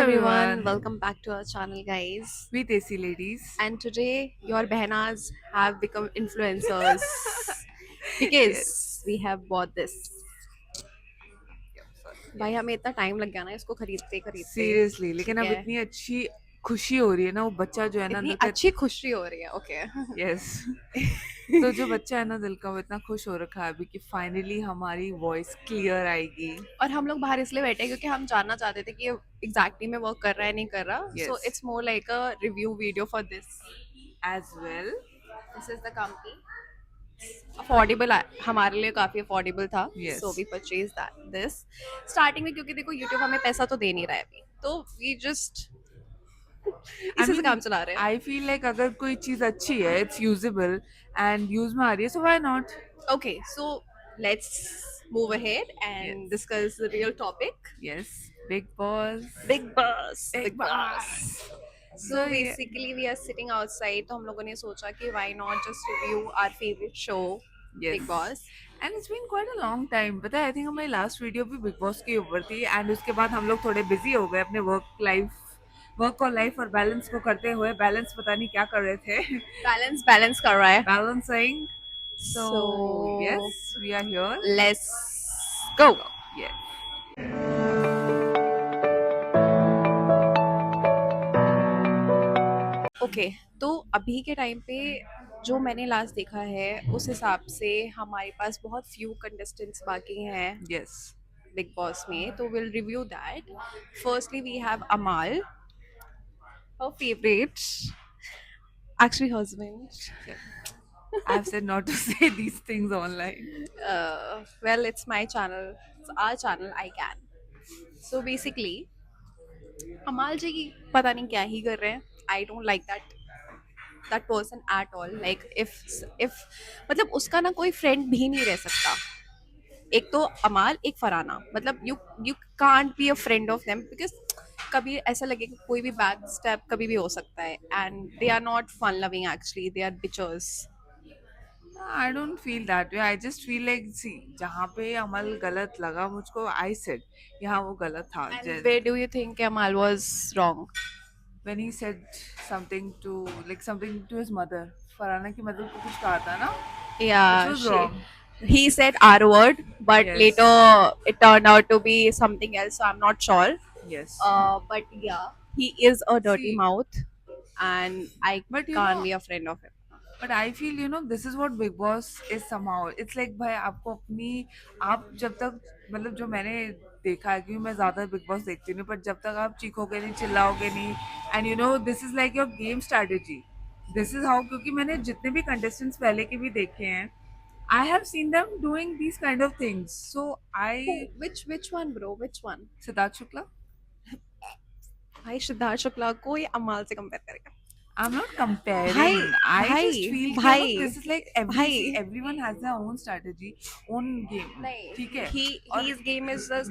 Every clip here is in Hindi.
everyone, everyone, welcome back to our channel, guys. we Desi ladies. And today, your behnas have become influencers Yes. because we have bought this. Yep, sorry. भाई हमें इतना टाइम लग गया ना इसको खरीदते खरीदते. सीरियसली लेकिन ठीक अब है, इतनी अच्छी खुशी हो रही है ना वो बच्चा जो है ना इतनी अंदर का. अच्छी खुशी हो रही है. ओके. यस. तो जो बच्चा है ना दिल का वो इतना खुश हो रखा है अभी कि फाइनली हमारी वॉइस क्लियर आएगी. और हम लोग बाहर इसलिए बैठे हैं क्योंकि हम जानना चाहते थे कि ये एग्जैक्टली में वर्क कर रहा है नहीं कर रहा. So yes. It's more like a review video for this. As well. This is the company. Affordable हमारे लिए काफी अफोर्डेबल था. So yes. We purchase that this starting में क्योंकि देखो यूट्यूब हमें पैसा तो दे नहीं रहा है अभी तो वी जस्ट आई इसी से मीन काम चला रहे हैं. आई फील लाइक अगर कोई चीज अच्छी है इट्स यूजेबल एंड यूज में आ रही है so why not. Okay so let's move ahead and yes. Discuss the real topic. Yes. Bigg Boss. Bigg Boss. Bigg Bigg Boss. Boss. So basically we are sitting outside तो हम लोगों ने सोचा कि why not just review our favourite show Bigg Boss. And it's been quite a long time. पता है आई थिंक हमारी लास्ट वीडियो भी बिग बॉस के ऊपर थी एंड उसके बाद हम लोग थोड़े बिजी हो गए अपने वर्क और लाइफ और बैलेंस को करते हुए. बैलेंस पता नहीं क्या कर रहे थे. बैलेंस बैलेंस कर रहा है. Balancing. So So yes, we are here. let's go. Yes. Okay तो अभी के टाइम पे जो मैंने लास्ट देखा है उस हिसाब से हमारे पास बहुत फ्यू कंटेस्टेंट्स बाकी हैं Yes. बिग बॉस में तो will review that. Firstly we have Amaal, her favorite, actually husband. I've said not to say these things online. Well, it's my channel, it's our channel, I can. So basically अमाल जी पता नहीं क्या ही कर रहे हैं. आई don't like that person at all. Like if मतलब उसका ना कोई फ्रेंड भी नहीं रह सकता. एक तो अमाल एक फराना मतलब you can't be a friend of them because कभी ऐसा लगे कि कोई भी बैक स्टेप कभी भी हो सकता है and they are not fun loving actually they are bitchers. I don't feel that way. I just feel like see जहाँ पे अमल गलत लगा मुझको I said यहाँ वो गलत था. And where do you think Amaal was wrong? When he said something to his mother. Farhana की मदर को कुछ कहा था ना. Which Yeah, was wrong. he said R word, but Yes. later it turned out to be something else. So I'm not sure. Yes. But yeah, he is a dirty See, mouth, and I but you can't know, be a friend of him. But I feel this is what big boss is somehow. It's like भाई आपको अपनी आप जब तक मतलब जो मैंने देखा है क्योंकि मैं ज्यादा बिग बॉस देखती नहीं पर जब तक आप चीखोगे नहीं चिल्लाओगे नहीं and this is like your game strategy. This is how क्योंकि मैंने जितने भी कंटेस्टेंट्स पहले के भी देखे हैं I have seen them doing these kind of things so I. Which one, bro? Which one? Siddharth Shukla. भाई सिद्धार्थ शुक्ला को ये अमाल से कंपेयर करेगा. I'm not comparing. भाई I भाई just feel भाई this is like भाई everyone has their own strategy, own game. नहीं ठीक है. और his game is just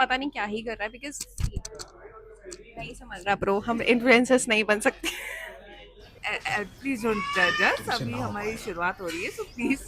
पता नहीं क्या ही कर रहा है because नहीं समझ रहा ब्रो. हम इन्फ्लुएंसर्स नहीं बन सकते. प्लीज डोंट जज अस. अभी हमारी शुरुआत हो रही है सो प्लीज.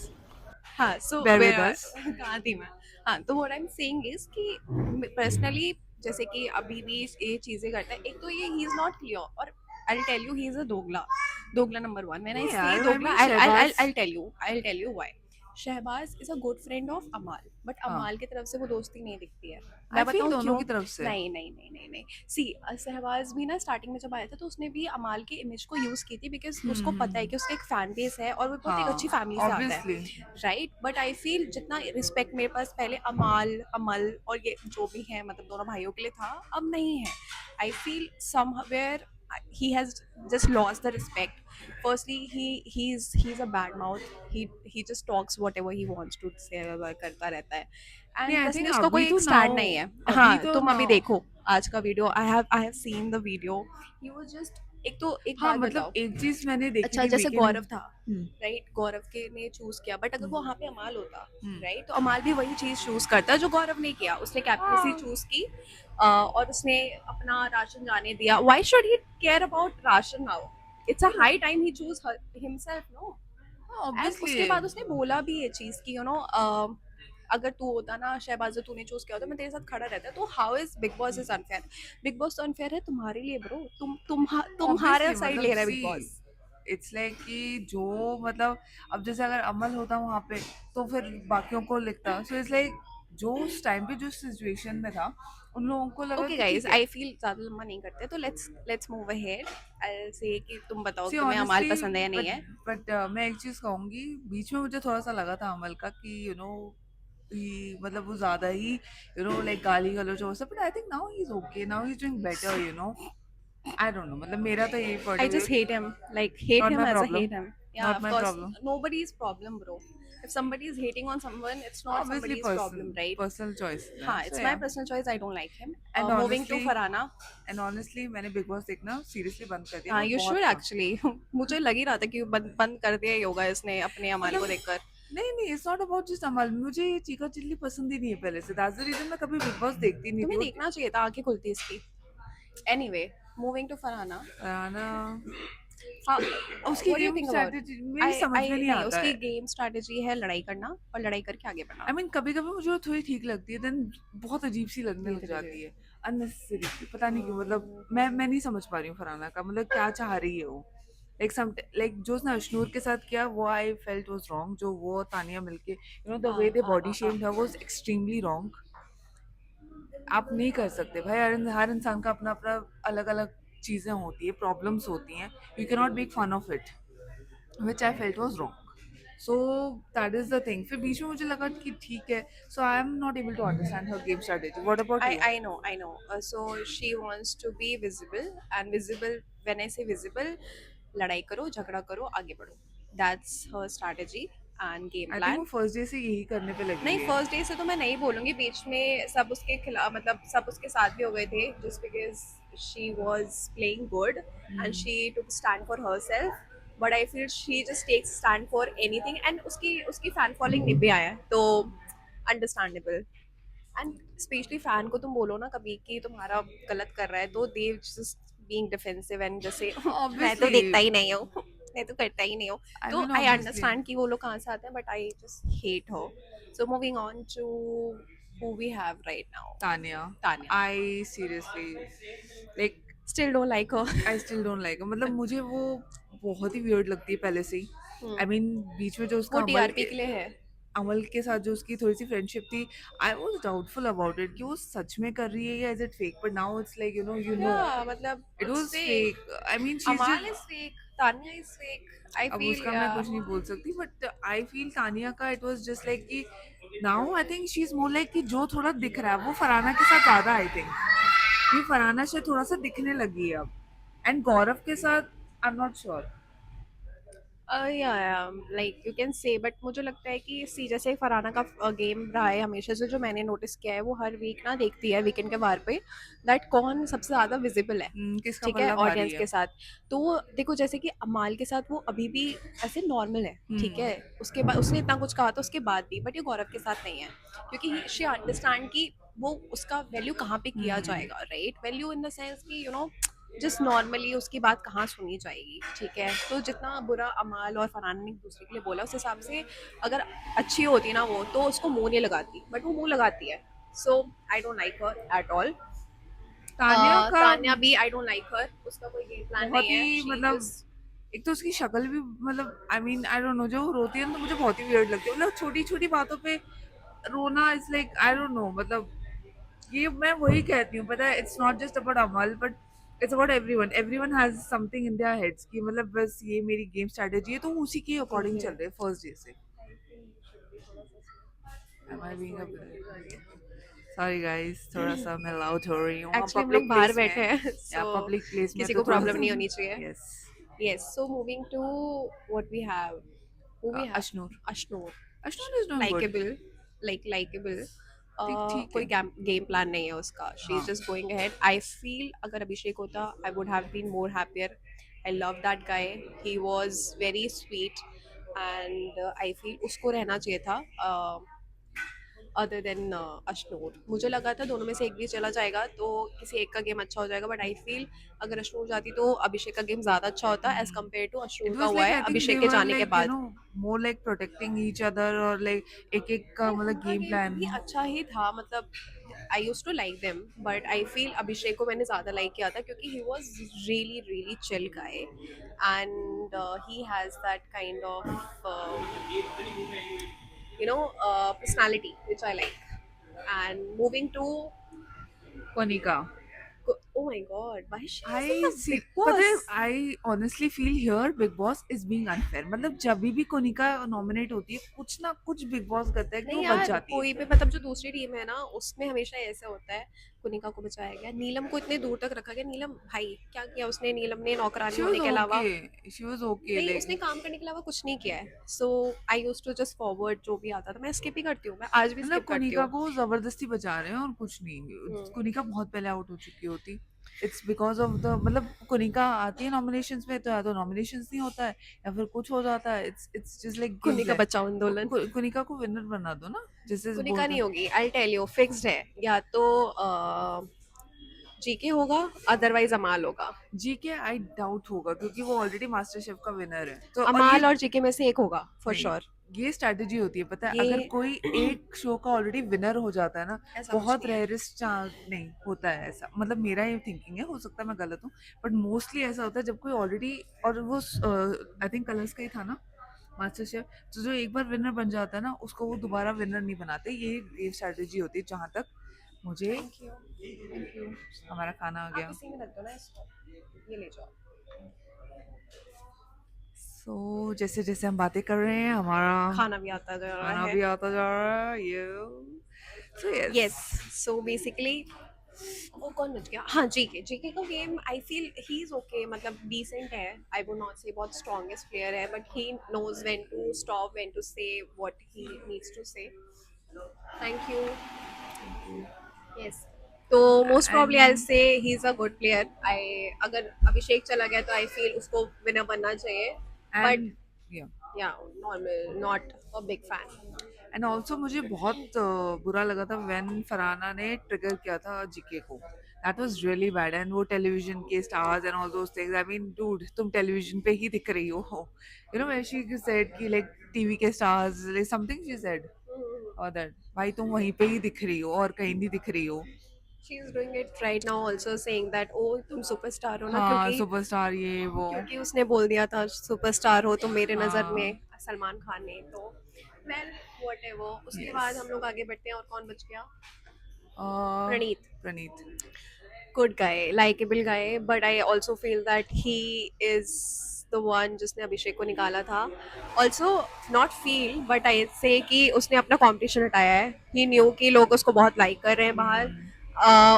हाँ सो Bear with us. कहाँ थी मैं. हाँ तो what I am saying is कि पर्सनली जैसे कि अभी भी ये चीजें करता है. एक तो ये ही इज नॉट क्लियर और I tell you he is a दोगला नंबर वन. मैंने Yeah, इसलिए I दोगला mean, Shehbaz- I tell you why. Shehbaz is a good friend of Amaal but हाँ. अमाल की तरफ से वो दोस्ती नहीं दिखती है. I मैं feel बताऊँ दोनों क्यों. की तरफ से. नहीं सी शहबाज भी ना स्टार्टिंग में जब आया था तो उसने भी अमाल की इमेज को यूज की थी बिकॉज उसको पता है कि उसका एक फैन बेस है और वो बहुत एक अच्छी फैमिली से आता है. obviously. Right but I feel जितना रिस्पेक्ट मेरे पास पहले अमल और ये जो भी है मतलब दोनों भाइयों के लिए था अब नहीं है. I feel somewhere he has just lost the respect. Firstly he's a bad mouth. he just talks whatever he wants to say करता रहता है नहीं, I एंड think उसका कोई अभी तो एक स्टैंड now- नहीं है. अभी हाँ तो तुम अभी now- देखो आज का video. I have seen the video. He was just एक हाँ बात मतलब बताओ. एक चीज मैंने देखी अच्छा थी जैसे weekend- गौरव था हम्म. राइट. गौरव के ने चूज किया बट अगर वो वहाँ पे अमाल होता हम्म. राइट तो अमाल भी वही चीज चूज करता जो गौरव ने किया. उसने कैप्टनसी हाँ. चूज की और उसने अपना राशन जाने दिया. Why should he care about ration now? It's a high time he choose himself no. हाँ, एंड obviously. उसके बाद उसने बोला भी ये चीज की अगर तू होता ना शहबाज, तूने चूज किया होता, मैं तेरे साथ खड़ा रहता। तो how is big boss is unfair? Big boss तो अनफेयर है तुम्हारे लिए ब्रो। तुम्हारा ऑब्वियसली साइड मतलब ले रहा है सी बिग बॉस। इट्स लाइक कि जो मतलब अब जैसे अगर अमल होता वहां पे तो फिर बाकियों को लिखता, सो इट्स लाइक जो उस टाइम पे जो सिचुएशन में था उन लोगों को लगा ओके कि गाइस, ठीक है। आई फील ज्यादा लंबा नहीं करते, तो let's move ahead. I say कि तुम बताओ सी कि तुम्हें अमाल ऑनेस्टली पसंद है या नहीं बट है। बट मैं एक चीज कहूंगी, बीच में मुझे थोड़ा सा लगा था अमल का कि ही मतलब वो ज्यादा ही लाइक गाली गलौज हो सब, but I think now he is okay, now he is doing better. I don't know, मतलब मेरा तो यही point I of view. just hate him. Like hate not him my as a problem, hate him. Yeah, not of my course. Problem. Nobody's problem, bro. If somebody is hating on someone, it's not Obviously somebody's problem, right? personal choice है, हाँ, so it's my yeah। personal choice. I don't like him. And Moving to honestly Farhana. मैंने बिग बॉस देखना सीरियसली बंद कर दिया, हाँ, मैं you should बहुत कम। actually. मुझे लग ही रहा था कि बंद बंद कर दिया ही होगा इसने अपने अमाल को मतलब देखकर। नहीं नहीं, इट्स नॉट अबाउट जस्ट अमल, मुझे ये चीका चिल्ली पसंद ही नहीं है पहले से, दैट्स द रीजन मैं कभी बिग बॉस देखती नहीं थी तुम्हें देखना चाहिए था, आंखें खुलती इसकी। Anyway, moving to Farhana. ना हाँ, उसकी what do you game think about? Strategy मेरी समझ में नहीं नहीं, आता उसकी है। गेम स्ट्रैटेजी है लड़ाई करना और लड़ाई करके आगे बढ़ना। आई मीन कभी कभी मुझे वो थोड़ी ठीक लगती है, देन बहुत अजीब सी लगने धीरे लग धीरे धीरे। जाती है अननेसेसरी, पता नहीं क्यों। मतलब मैं नहीं समझ पा रही हूँ फरहाना का मतलब क्या चाह रही है वो। लाइक जो उसने अशनूर के साथ किया वो आई फेल्ट वाज रॉन्ग, जो वो तानिया मिलके द वे हाँ दे हाँ बॉडी हाँ हाँ। Shamed her was extremely wrong. आप नहीं कर सकते भाई, हर इंसान का अपना अपना अलग अलग चीजें होती है, प्रॉब्लम्स होती हैं, you can not make fun of it, which I felt was wrong. So that is the thing, फिर बीच में मुझे लगा कि ठीक है, so I am not able to understand her game strategy. What about you? I know. So she wants to be visible, and visible. When I say visible, लड़ाई करो, झगड़ा करो, आगे बढ़ो. That's her strategy and game I think वो plan. फर्स्ट डे से यही करने पे लगी नहीं, हुई है। फर्स्ट डे से तो मैं नहीं बोलूंगी, बीच में सब उसके खिलाफ, मतलब सब उसके साथ भी हो गए थे, just because she was playing good and she took stand for herself. But I feel she just takes stand for anything, and उसकी उसकी fan following भी आया है, तो understandable. एंड स्पेशली फैन को तुम बोलो ना कभी कि तुम्हारा गलत कर रहा है, तो they just being defensive and जैसे मैं तो ऑब्वियसली देखता ही नहीं हूँ, मैं तो करता ही नहीं हूँ। आई तो मीन आई ऑब्वियसली अंडरस्टैंड कि वो लोग कहाँ से आते हैं, बट आई जस्ट हेट हो। So moving on to who we have right now. Tania, Tanya. I seriously like still don't like her. I still don't like, मतलब मुझे वो बहुत ही वियर्ड लगती है पहले से ही। आई मीन बीच में जो वो उसका टीआरपी के लिए है। अमल के साथ जो उसकी थोड़ी सी फ्रेंडशिप थी, I was doubtful about it कि वो सच में कर रही है या is it fake, but now it's like no या मतलब it it's was fake. Fake. I mean she is Amaal just, is fake, Tanya is fake, I अब फील। उसका मैं कुछ नहीं बोल सकती, बट आई फील तानिया का इट वाज जस्ट लाइक कि now I think she is more like कि जो थोड़ा दिख रहा है वो फराना के साथ ज्यादा, आई थिंक ये फराना से थोड़ा सा दिखने लगी है अब, एंड गौरव के साथ आई एम नॉट श्योर। या like you can say, but मुझे लगता है कि सी जैसे फरहाना का गेम रहा है हमेशा से, जो मैंने नोटिस किया है, वो हर वीक ना देखती है वीकेंड के बार पे दैट कौन सबसे ज़्यादा विजिबल है, किसका ठीक है, पल्ला भारी ऑडियंस है। के साथ। तो वो देखो जैसे कि अमाल के साथ वो अभी भी ऐसे नॉर्मल है, ठीक है, उसके बाद उसने इतना कुछ कहा था उसके बाद भी, बट ये गौरव के साथ नहीं है, क्योंकि शी अंडरस्टैंड कि वो उसका वैल्यू कहाँ पे किया जाएगा, right? Value in the sense कि जस्ट नॉर्मली उसकी बात कहाँ सुनी जाएगी, ठीक है। तो जितना बुरा अमाल और फरहान ने एक दूसरे के लिए बोला, उस हिसाब से अगर अच्छी होती ना वो, तो उसको मुंह नहीं लगाती, बट वो मुंह लगाती है। So I don't like her at all. Tania का तान्या भी आई डोंट लाइक हर, उसका कोई गेम प्लान बहुत नहीं है, ही शी मतलब जस्ट। एक तो उसकी शक्ल भी मतलब I mean I don't know, जो वो रोती है ना तो मुझे बहुत ही वियर्ड लगती है, मतलब छोटी छोटी बातों पे रोना, it's like I don't know, मतलब ये मैं वही कहती हूँ, पता है it's not just about Amal but it's about everyone has something in their heads कि मतलब बस ये मेरी गेम स्ट्रेटेजी है, तो वो उसी के अकॉर्डिंग चल रहे हैं फर्स्ट डे से। Am I being a sorry guys, थोड़ा सा मैं लाउड हो रही हूँ, हम एक्चुअली हम लोग पब्लिक बाहर प्लेस में बैठे हैं, हैं, या सो पब्लिक प्लेस में किसी तो को थोड़ा प्रॉब्लम सा नहीं होनी चाहिए। Yes. Yes, so moving to what we have. Who we have? Ashnoor, Ashnur. Ashnoor is doing good, Likeable, like likable. ठीक ठीक कोई है। गेम प्लान नहीं है उसका, शी इज हाँ just going ahead. I feel अगर अभिषेक होता, I would have been more happier. I love that guy, he was very sweet, and I feel उसको रहना चाहिए था अदर देन अशनूर। मुझे लगा था दोनों में से एक भी चला जाएगा तो किसी एक का गेम अच्छा हो जाएगा, बट आई फील अगर अशनूर जाती तो अभिषेक का गेम ज़्यादा अच्छा होता as compare to It Ashnoor का was हुआ like है I think अभिषेक they के were जाने के like बाद। more like protecting each other or like एक का बट मतलब उनका game गेम plan. भी अच्छा ही था, मतलब I use to like them, but I feel Abhishek को मैंने ज़्यादा लाइक किया था क्योंकि he was really really chill guy and he has that kind of personality which I like. And moving to Konika. oh my god, why is she in I the see. Big पता है, Boss? I honestly feel here Big Boss is being unfair. मतलब जब भी कोनिका नॉमिनेट होती है कुछ ना कुछ बिग बॉस करता है कि वो नहीं बच यार, जाती है. कोई भी मतलब जो दूसरी टीम है ना उसमें हमेशा ऐसा होता है। कुनिका को बचाया गया, नीलम को इतने दूर तक रखा गया। नीलम भाई क्या किया उसने? नीलम ने नौकरानी She was होने के अलावा okay. She was okay. नहीं, Like उसने काम करने के अलावा कुछ नहीं किया है। So I use to just forward जो भी आता था मैं स्किप ही करती हूँ, मैं आज भी मतलब स्किप करती कोनिका हूँ। को जबरदस्ती बचा रहे हैं और कुछ नहीं. हम्म। कोनिका बहुत पहले आउट हो चुकी होती. इट्स बिकॉज ऑफ द मतलब कोनिका आती है नॉमिनेशंस में तो या तो नॉमिनेशंस नहीं होता है या फिर कुछ हो जाता है. It's just like games Kunika है. बचाओ आंदोलन। कोनिका को विनर बना दो ना जैसे कुनिका बोलते नहीं हैं. होगी, आई टेल यू फिक्स्ड है। या तो जीके होगा, अदरवाइज अमाल होगा। जीके आई डाउट होगा क्योंकि वो ऑलरेडी मास्टर शेफ का विनर है तो. और ये अमाल और जीके में से एक होगा फॉर नहीं, श्योर। ये स्ट्रैटेजी होती है पता है. ये अगर कोई एक शो का ऑलरेडी विनर हो जाता है ना ऐसा कुछ बहुत नहीं है। रेयरिस्ट चांस नहीं होता है ऐसा. मतलब मेरा ये थिंकिंग है, हो सकता है मैं गलत हूँ बट मोस्टली ऐसा होता है जब कोई ऑलरेडी. और वो आई थिंक कलर्स का ही था ना मास्टर शेफ. तो जो एक बार विनर बन जाता है ना उसको वो दोबारा विनर नहीं बनाते. ये स्ट्रैटेजी होती है जहाँ तक मुझे. Thank you, thank you. हमारा खाना आ आप गया. इसी में रख दो ना इसको, ये ले जाओ। सो जैसे जैसे हम बातें कर रहे हैं हमारा खाना भी आता जा रहा खाना है। भी आता जा रहा है. ये so yes, yes. So basically वो कौन बच गया? हाँ, जीके। जीके का game I feel he is okay, मतलब डिसेंट है। आई वुड नॉट से बहुत स्ट्रॉन्गेस्ट प्लेयर है, but he knows when to stop, when to say what he needs to say. Thank you. Yes, तो most probably I and say he is a good player. I अगर अभिषेक चला गया तो आई फील उसको विनर बनना चाहिए, बट एंड या या normal, not a big fan. And also मुझे बहुत बुरा लगा था व्हेन फरहाना ने ट्रिगर किया था जीके को. That was really bad. And वो टेलीविजन के stars and all those things. I mean dude तुम टेलीविजन पे ही दिख रही हो. You know when she said कि लाइक टीवी के stars like something she said और दैट भाई तुम वहीं पे ही दिख रही हो और कहीं नहीं दिख रही हो. She is doing it right now also, saying that oh तुम सुपरस्टार हो ना, हाँ क्योंकि सुपरस्टार ये वो. क्योंकि उसने बोल दिया था सुपरस्टार हो तो मेरे नज़र हाँ में सलमान खान ने। तो वेल व्हाटएवर, उसके बाद यस. हम लोग आगे बढ़ते हैं। और कौन बच गया? uh, Praneet. Praneet. Good guy, likeable guy, but I also feel that he is the one जिसने अभिषेक को निकाला था। Also not feel, but I say कि उसने अपना कॉम्पिटिशन हटाया है। ही न्यू कि लोग उसको बहुत लाइक कर रहे हैं बाहर।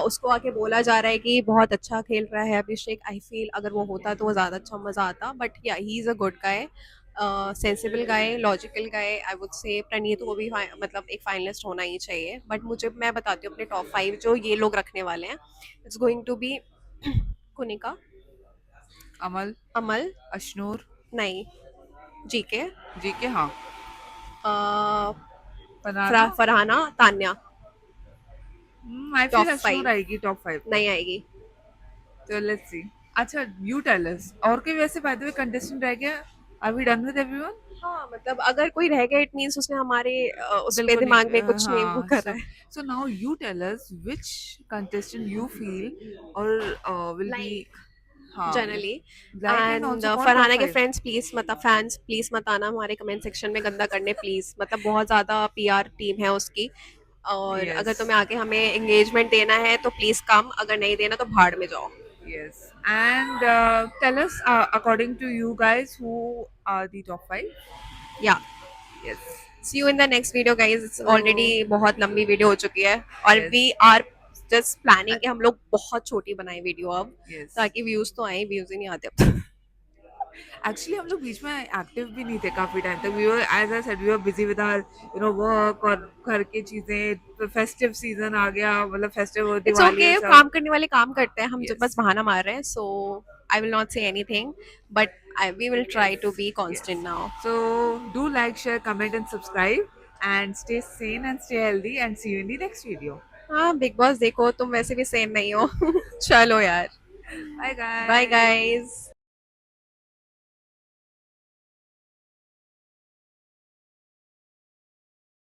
उसको आके बोला जा रहा है कि बहुत अच्छा खेल रहा है अभिषेक। आई फील अगर वो होता तो वो ज़्यादा अच्छा मज़ा आता, but yeah he is a good guy, sensible guy, logical guy. I would say Praneet को भी मतलब एक फाइनलिस्ट होना ही चाहिए। बट मुझे, मैं बताती हूँ अपने टॉप 5 जो ये लोग रखने वाले हैं। It's going to be Kunika, Amaal. Amaal, Ashnoor. नहीं, जीके, जीके हाँ. बनाना. Farhana, Tanya. I top feel Ashnoor 5 आएगी टॉप 5 पे. नहीं आएगी। तो लेट्स सी. अच्छा यू टेल अस और कोई वैसे बाय द वे कंटेस्टेंट रह गया. Are we done with everyone. हाँ, मतलब अगर कोई रह गया इट मीन्स उसने हमारे उस पे बिल्कुल नहीं. दिमाग में कुछ नहीं वो हाँ कर सो रहा है। So now you tell us which contestant you feel और विल बी. लाइक हाँ generally. Like and and also कौन टॉप फरहाना के 5. फ्रेंड्स प्लीज मत, फैंस प्लीज मत आना हमारे कमेंट सेक्शन में गंदा करने प्लीज। मतलब बहुत ज़्यादा पीआर टीम है उसकी, और अगर यस तुम्हें आके हमें एंगेजमेंट देना है तो प्लीज कम, अगर नहीं देना तो भाड़ में जाओ। yes and tell us according to you guys who are the top 5. या Yes. See you in the next video guys. It's So already बहुत लंबी वीडियो हो चुकी है, और yes. We are just planning कि हम लोग बहुत छोटी बनाए वीडियो अब, Yes. ताकि व्यूज तो आए। व्यूज ही नहीं आते अब तक। एक्चुअली हम लोग बीच में एक्टिव भी नहीं थे काफी टाइम तक. We were as I said we were busy with our work और घर की चीजें. फेस्टिव सीजन आ गया मतलब फेस्टिव और इट्स दिवाली ओके, और सब. काम करने वाले काम करते हैं, हम जो बस Yes. बहाना मार रहे हैं। So I will not say anything, but we will try to be Yes. Constant now. So do like, share, comment and subscribe. and stay sane and stay healthy and see you in the next video. हाँ बिग बॉस देखो, तुम वैसे भी सेम नहीं हो। चलो यार, Bye बाय guys. गाइस।